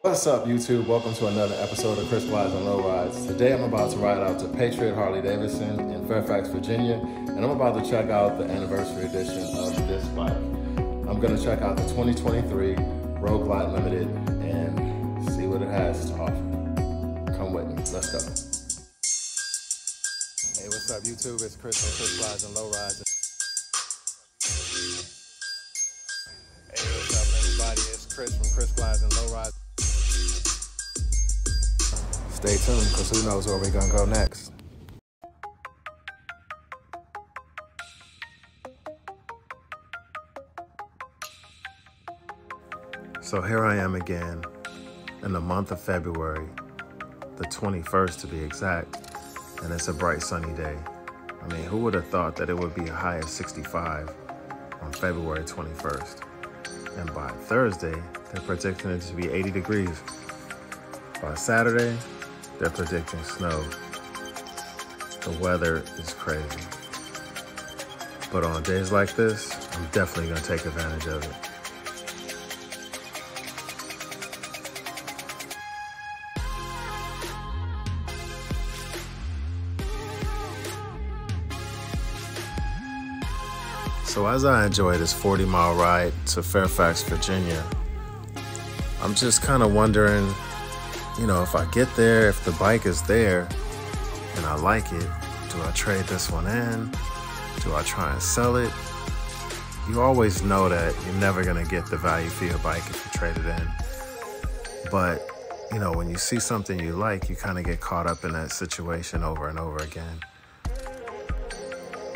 What's up, YouTube? Welcome to another episode of Chris Glides and Low Rides. Today I'm about to ride out to Patriot Harley-Davidson in Fairfax, Virginia, and I'm about to check out the anniversary edition of this bike. I'm going to check out the 2023 Road Glide Limited and see what it has to offer. Come with me. Let's go. Hey, what's up, YouTube? It's Chris from Chris Glides and Low Rides. Hey, what's up, everybody? It's Chris from Chris Glides and Low Rides. Stay tuned, because who knows where we're going to go next. So here I am again in the month of February, the 21st to be exact, and it's a bright sunny day. I mean, who would have thought that it would be a high of 65 on February 21st? And by Thursday, they're predicting it to be 80 degrees. By Saturday, they're predicting snow. The weather is crazy. But on days like this, I'm definitely gonna take advantage of it. So as I enjoy this 40-mile ride to Fairfax, Virginia, I'm just kind of wondering, you know, if I get there, if the bike is there and I like it, do I trade this one in? Do I try and sell it? You always know that you're never gonna get the value for your bike if you trade it in. But, you know, when you see something you like, you kind of get caught up in that situation over and over again.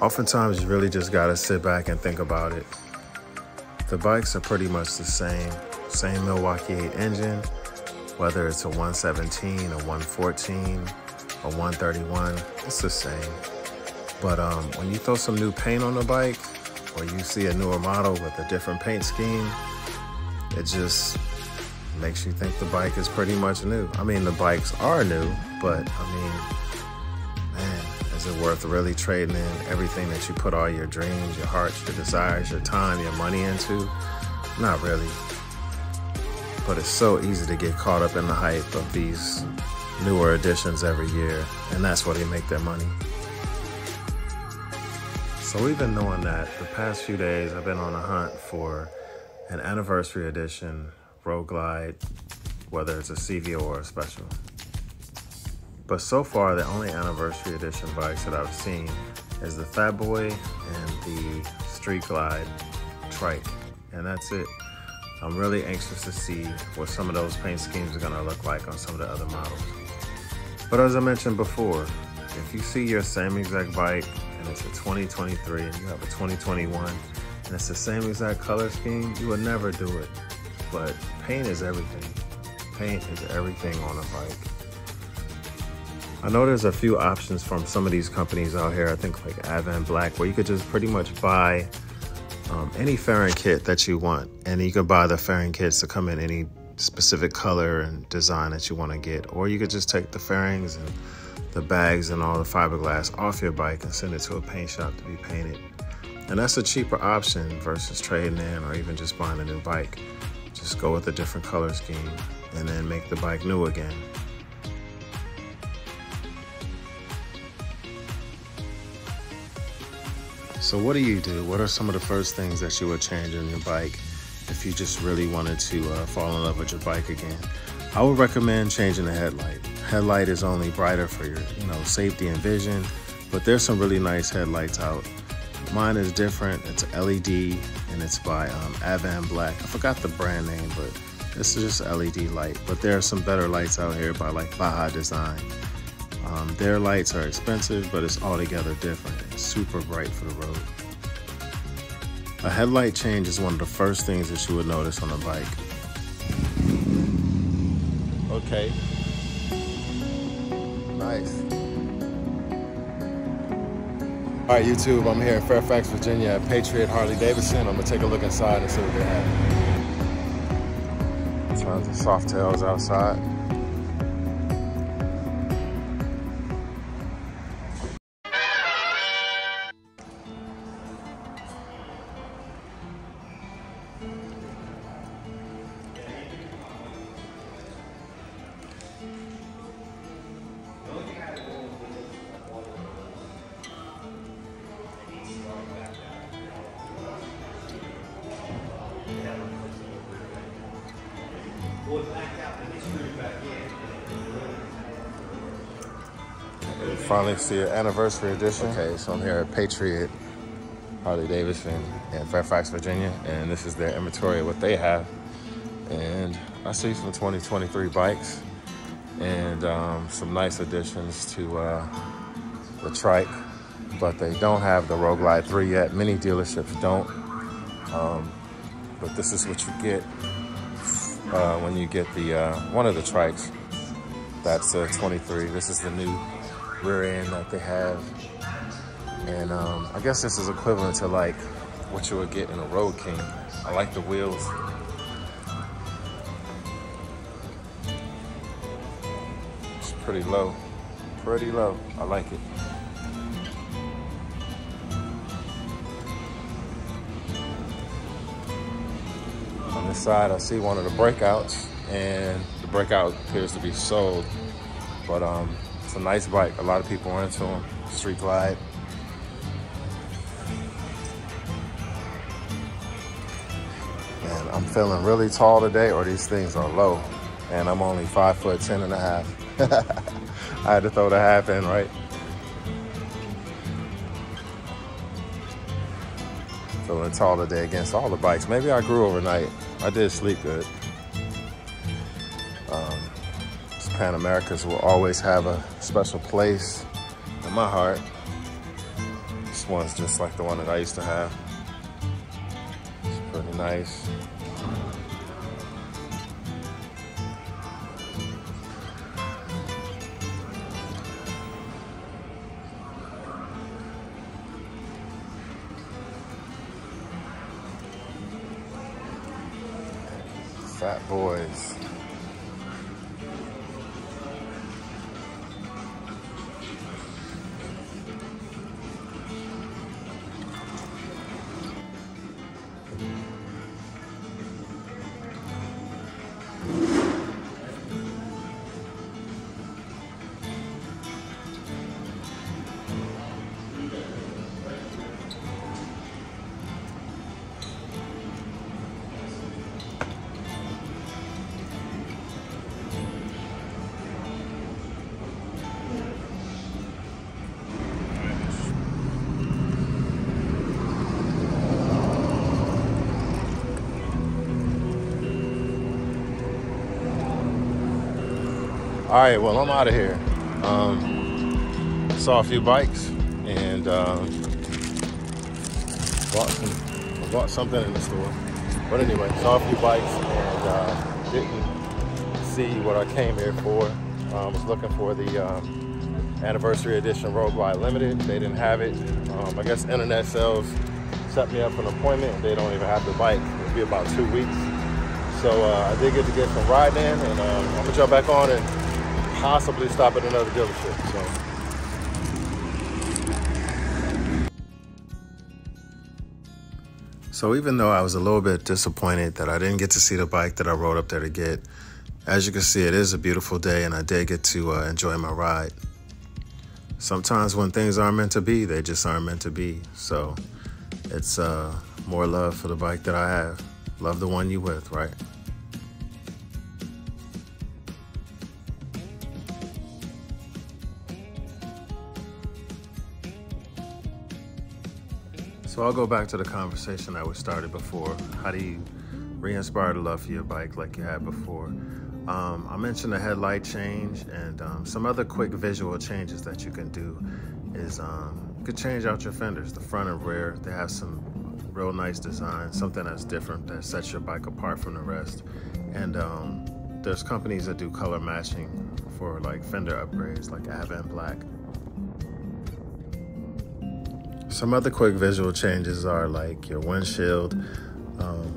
Oftentimes, you really just gotta sit back and think about it. The bikes are pretty much the same Milwaukee 8 engine, whether it's a 117, a 114, a 131, it's the same. But when you throw some new paint on the bike, or you see a newer model with a different paint scheme, it just makes you think the bike is pretty much new. I mean, the bikes are new, but I mean, man, is it worth really trading in everything that you put all your dreams, your hearts, your desires, your time, your money into? Not really. But it's so easy to get caught up in the hype of these newer editions every year, and that's where they make their money. So even knowing that, the past few days I've been on a hunt for an anniversary edition Road Glide, whether it's a CVO or a special. But so far, the only anniversary edition bikes that I've seen is the Fat Boy and the Street Glide Trike, and that's it. I'm really anxious to see what some of those paint schemes are gonna look like on some of the other models. But as I mentioned before, if you see your same exact bike and it's a 2023 and you have a 2021 and it's the same exact color scheme, you would never do it. But paint is everything. Paint is everything on a bike. I know there's a few options from some of these companies out here, I think like Advanblack, where you could just pretty much buy any fairing kit that you want, and you can buy the fairing kits to come in any specific color and design that you want to get, or you could just take the fairings and the bags and all the fiberglass off your bike and send it to a paint shop to be painted. And that's a cheaper option versus trading in or even just buying a new bike. Just go with a different color scheme and then make the bike new again. So what do? What are some of the first things that you would change on your bike if you just really wanted to fall in love with your bike again? I would recommend changing the headlight. Headlight is only brighter for your, safety and vision, but there's some really nice headlights out. Mine is different. It's LED and it's by Advanblack. I forgot the brand name, but this is just LED light. But there are some better lights out here by like Baja Design. Their lights are expensive, but it's altogether different. It's super bright for the road. A headlight change is one of the first things that you would notice on a bike. Okay. Nice. All right, YouTube, I'm here in Fairfax, Virginia at Patriot Harley-Davidson. I'm gonna take a look inside and see what they have. Tons of soft tails outside. You finally see an anniversary edition. Okay, so I'm here at Patriot, Harley-Davidson in Fairfax, Virginia, and this is their inventory of what they have. And I see some 2023 bikes and some nice additions to the trike, but they don't have the Road Glide 3 yet. Many dealerships don't, but this is what you get when you get the one of the trikes. That's a 23. This is the new rear end that they have, and I guess this is equivalent to like what you would get in a Road King. I like the wheels. It's pretty low, pretty low. I like it. On this side, I see one of the breakouts, and the breakout appears to be sold, but it's a nice bike. A lot of people are into them. Street glide. And I'm feeling really tall today, or these things are low, and I'm only 5'10.5". I had to throw the half in, right? Feeling tall today against all the bikes. Maybe I grew overnight. I did sleep good. Pan Americas will always have a special place in my heart. This one's just like the one that I used to have. It's pretty nice. Fat boys. All right, well, I'm out of here. Saw a few bikes and bought something in the store. But anyway, saw a few bikes and didn't see what I came here for. Was looking for the anniversary edition Road Glide Limited. They didn't have it. I guess internet sales set me up for an appointment, and they don't even have the bike. It'll be about 2 weeks. So I did get to get some riding in, and I'm gonna jump back on and possibly stop at another dealership. So even though I was a little bit disappointed that I didn't get to see the bike that I rode up there to get, as you can see, it is a beautiful day, and I did get to enjoy my ride. Sometimes when things aren't meant to be, they just aren't meant to be. So it's more love for the bike that I have. Love the one you with, right? So I'll go back to the conversation that we started before. How do you re-inspire the love for your bike like you had before? I mentioned the headlight change, and some other quick visual changes that you can do is you could change out your fenders, the front and rear. They have some real nice design, something that's different that sets your bike apart from the rest. And there's companies that do color matching for like fender upgrades, like Advanblack. Some other quick visual changes are like your windshield.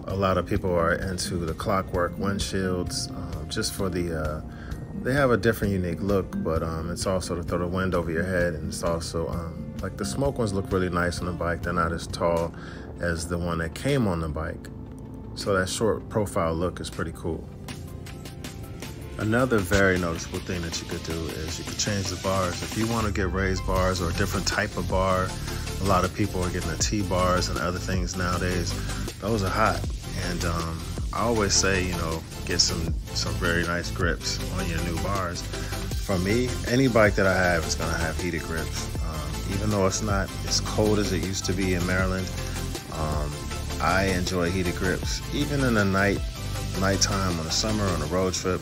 A lot of people are into the Klock Werkz windshields, just for the, they have a different unique look, but it's also to throw the wind over your head, and it's also, like the smoke ones look really nice on the bike. They're not as tall as the one that came on the bike. So that short profile look is pretty cool. Another very noticeable thing that you could do is you could change the bars. If you want to get raised bars or a different type of bar, a lot of people are getting the T-bars and other things nowadays. Those are hot. And I always say, you know, get some very nice grips on your new bars. For me, any bike that I have is gonna have heated grips. Even though it's not as cold as it used to be in Maryland, I enjoy heated grips. Even in the nighttime, on the summer, on a road trip,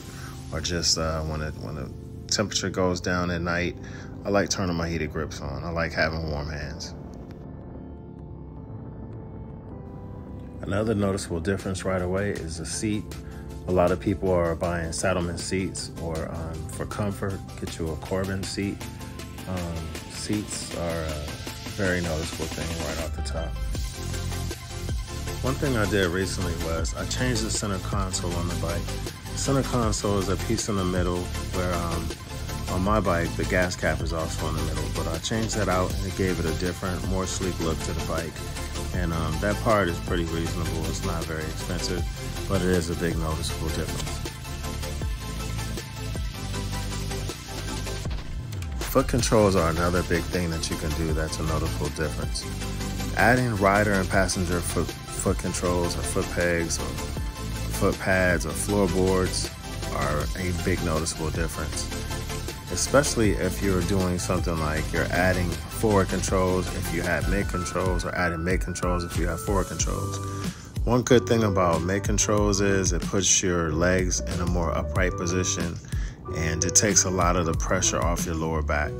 or just when the temperature goes down at night, I like turning my heated grips on. I like having warm hands. Another noticeable difference right away is the seat. A lot of people are buying saddleman seats, or for comfort, get you a Corbin seat. Seats are a very noticeable thing right off the top. One thing I did recently was I changed the center console on the bike. The center console is a piece in the middle where on my bike the gas cap is also in the middle, but I changed that out and it gave it a different, more sleek look to the bike. And that part is pretty reasonable. It's not very expensive, but it is a big noticeable difference. Foot controls are another big thing that you can do that's a noticeable difference. Adding rider and passenger foot controls, or foot pegs, or foot pads, or floorboards are a big noticeable difference. Especially if you're doing something like you're adding forward controls if you have mid controls, or adding mid controls if you have forward controls. One good thing about mid controls is it puts your legs in a more upright position, and it takes a lot of the pressure off your lower back.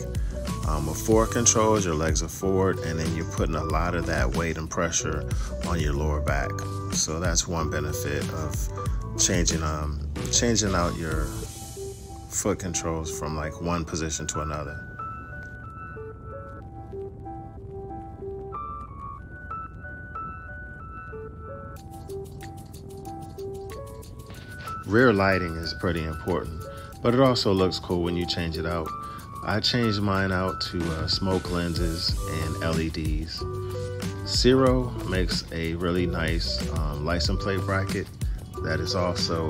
With forward controls, your legs are forward, and then you're putting a lot of that weight and pressure on your lower back. So that's one benefit of changing out your foot controls from like one position to another. Rear lighting is pretty important, but it also looks cool when you change it out. I changed mine out to smoke lenses and LEDs. Zero makes a really nice license plate bracket that is also,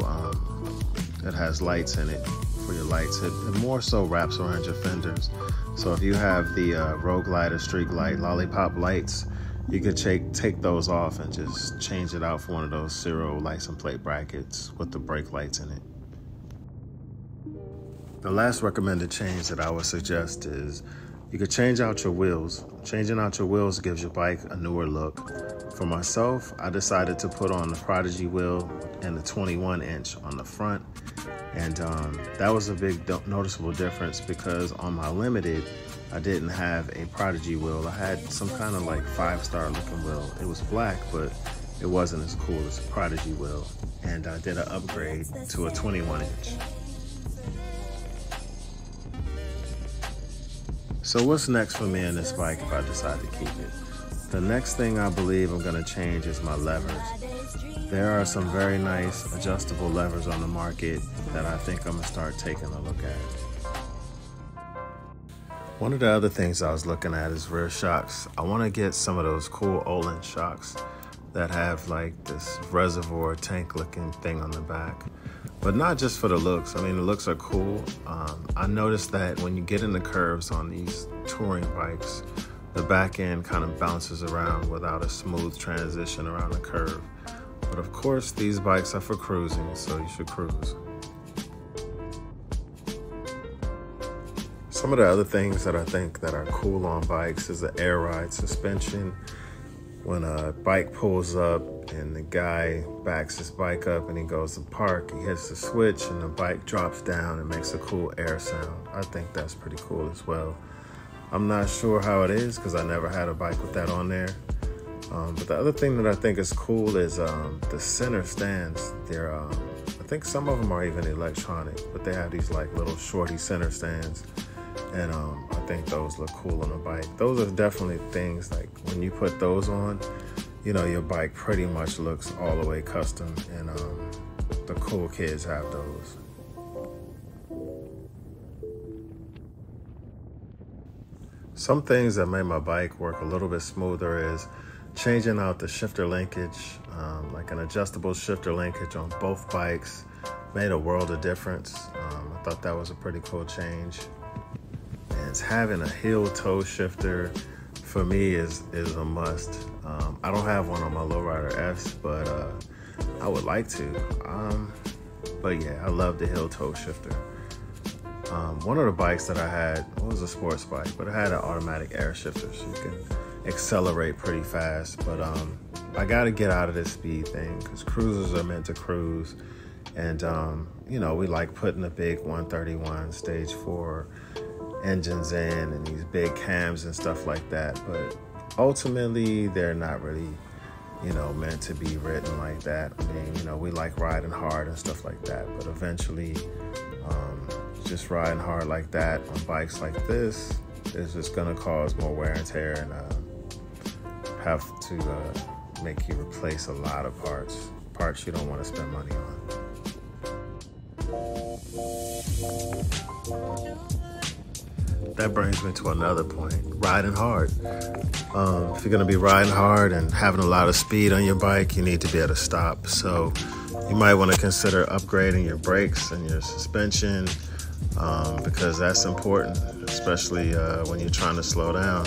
that has lights in it for your lights. It more so wraps around your fenders. So if you have the Road Glide or Street Glide lollipop lights, you could take those off and just change it out for one of those Zero license plate brackets with the brake lights in it. The last recommended change that I would suggest is you could change out your wheels. Changing out your wheels gives your bike a newer look. For myself, I decided to put on the Prodigy wheel and the 21-inch on the front. And that was a big noticeable difference because on my Limited, I didn't have a Prodigy wheel. I had some kind of like 5-star looking wheel. It was black, but it wasn't as cool as a Prodigy wheel. And I did an upgrade to a 21-inch. So what's next for me in this bike if I decide to keep it? The next thing I believe I'm gonna change is my levers. There are some very nice adjustable levers on the market that I think I'm gonna start taking a look at. One of the other things I was looking at is rear shocks. I wanna get some of those cool Olin shocks that have like this reservoir tank looking thing on the back. But not just for the looks. I mean, the looks are cool. I noticed that when you get in the curves on these touring bikes, the back end kind of bounces around without a smooth transition around the curve. But of course, these bikes are for cruising, so you should cruise. Some of the other things that I think that are cool on bikes is the air ride suspension. When a bike pulls up and the guy backs his bike up and he goes to park, he hits the switch and the bike drops down and makes a cool air sound. I think that's pretty cool as well. I'm not sure how it is because I never had a bike with that on there. But the other thing that I think is cool is the center stands. They're, I think some of them are even electronic, but they have these like little shorty center stands. And I think those look cool on a bike. Those are definitely things like when you put those on, you know, your bike pretty much looks all the way custom, and the cool kids have those. Some things that made my bike work a little bit smoother is changing out the shifter linkage, like an adjustable shifter linkage on both bikes made a world of difference. I thought that was a pretty cool change. And having a heel toe shifter for me is a must. I don't have one on my Lowrider S, but I would like to. But yeah, I love the heel toe shifter. One of the bikes that I had, it was a sports bike, but it had an automatic air shifter, so you can accelerate pretty fast. But I got to get out of this speed thing, because cruisers are meant to cruise. And, you know, we like putting the big 131 stage 4 engines in and these big cams and stuff like that. But ultimately, they're not really, you know, meant to be ridden like that. I mean, you know, we like riding hard and stuff like that. But eventually, just riding hard like that on bikes like this is just going to cause more wear and tear and have to make you replace a lot of parts you don't want to spend money on. That brings me to another point, riding hard. If you're going to be riding hard and having a lot of speed on your bike, you need to be able to stop. So you might want to consider upgrading your brakes and your suspension, because that's important, especially when you're trying to slow down.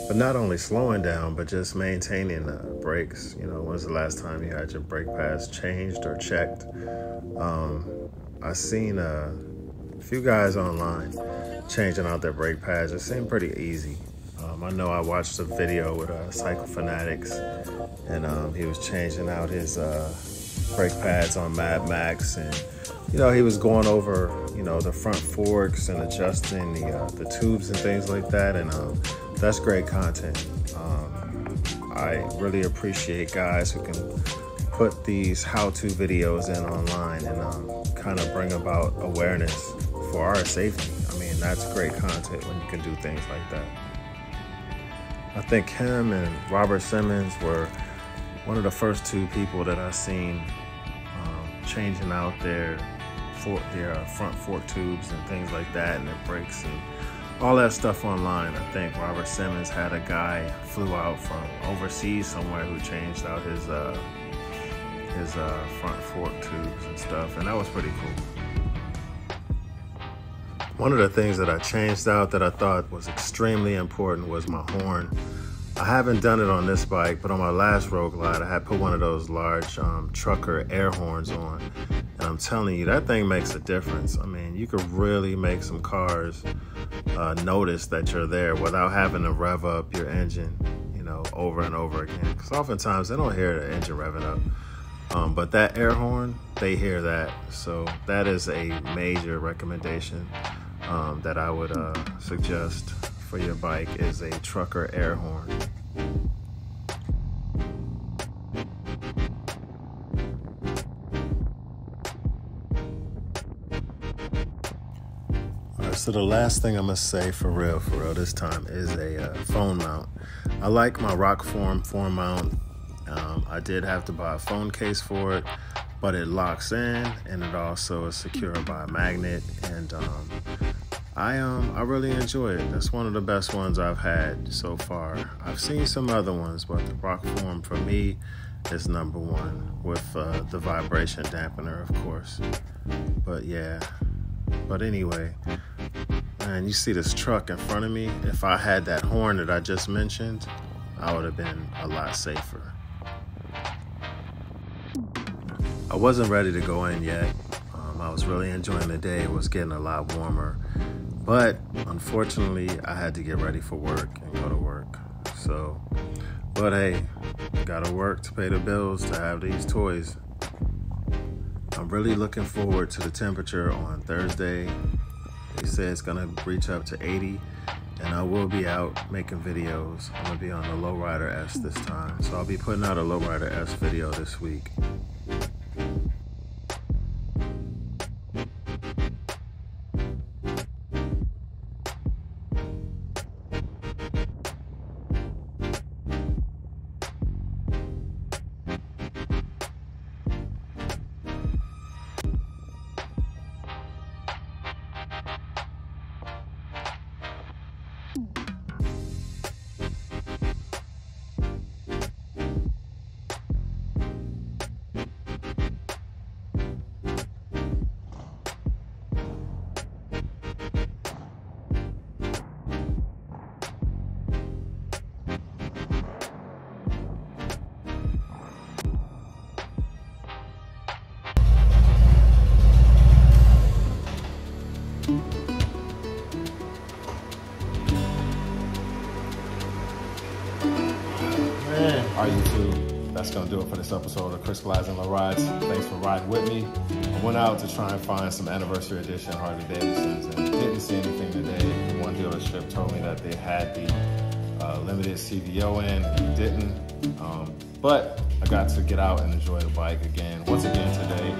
But not only slowing down, but just maintaining brakes. You know, when's the last time you had your brake pads changed or checked? I've seen a few guys online changing out their brake pads. It seemed pretty easy. I know I watched a video with Cycle Fanatics, and he was changing out his brake pads on Mad Max, and you know, he was going over, you know, the front forks and adjusting the tubes and things like that, and that's great content. I really appreciate guys who can put these how-to videos in online and kind of bring about awareness for our safety. I mean, that's great content when you can do things like that. I think him and Robert Simmons were one of the first two people that I seen changing out their front fork tubes and things like that, and their brakes and all that stuff online. I think Robert Simmons had a guy flew out from overseas somewhere who changed out his front fork tubes and stuff, and that was pretty cool. One of the things that I changed out that I thought was extremely important was my horn. I haven't done it on this bike, but on my last Road Glide, I had put one of those large trucker air horns on. And I'm telling you, that thing makes a difference. I mean, you could really make some cars notice that you're there without having to rev up your engine, you know, over and over again. Because oftentimes they don't hear the engine revving up. But that air horn, they hear that. So that is a major recommendation that I would suggest for your bike, is a trucker air horn. Alright, so the last thing I'm gonna say for real this time is a phone mount. I like my Rokform phone mount. I did have to buy a phone case for it, but it locks in and it also is secured by a magnet, and I really enjoy it. That's one of the best ones I've had so far. I've seen some other ones, but the Rokform for me is number one, with the vibration dampener, of course. But yeah, but anyway, man, you see this truck in front of me? If I had that horn that I just mentioned, I would have been a lot safer. I wasn't ready to go in yet. I was really enjoying the day. It was getting a lot warmer. But unfortunately, I had to get ready for work and go to work. So, but hey, gotta work to pay the bills to have these toys. I'm really looking forward to the temperature on Thursday. They say it's gonna reach up to 80, and I will be out making videos. I'm gonna be on the Lowrider S this time. So I'll be putting out a Lowrider S video this week. that's gonna do it for this episode of Chris Glides and Low Rides. Thanks for riding with me. I went out to try and find some anniversary edition Harley-Davidsons and didn't see anything today. One dealership told me that they had the limited CVO in, and didn't. But I got to get out and enjoy the bike again. Once again today,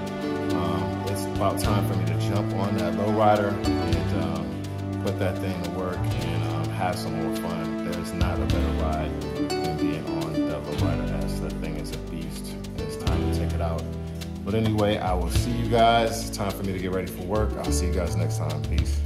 it's about time for me to jump on that lowrider and put that thing to work and have some more fun. There's not a better ride than being on the lowrider S. That thing is a beast, and it's time to take it out. But anyway, I will see you guys. It's time for me to get ready for work. I'll see you guys next time. Peace.